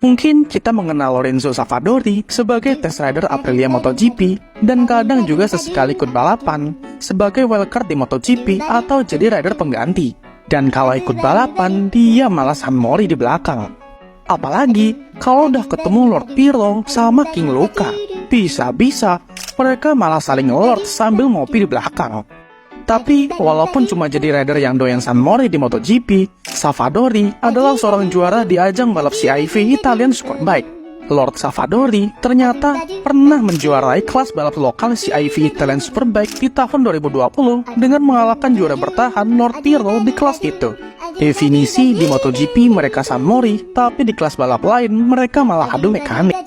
Mungkin kita mengenal Lorenzo Savadori sebagai test rider Aprilia MotoGP dan kadang juga sesekali ikut balapan sebagai wildcard di MotoGP atau jadi rider pengganti. Dan kalau ikut balapan, dia malah San Mori di belakang. Apalagi kalau udah ketemu Lord Pirlo sama King Luca, bisa-bisa mereka malah saling ngelord sambil ngopi di belakang. Tapi walaupun cuma jadi rider yang doyan San Mori di MotoGP, Savadori adalah seorang juara di ajang balap CIV Italian Superbike. Lord Savadori ternyata pernah menjuarai kelas balap lokal CIV Italian Superbike di tahun 2020 dengan mengalahkan juara bertahan Lord Pirlo di kelas itu. Definisi di MotoGP mereka San Mori, tapi di kelas balap lain mereka malah adu mekanik.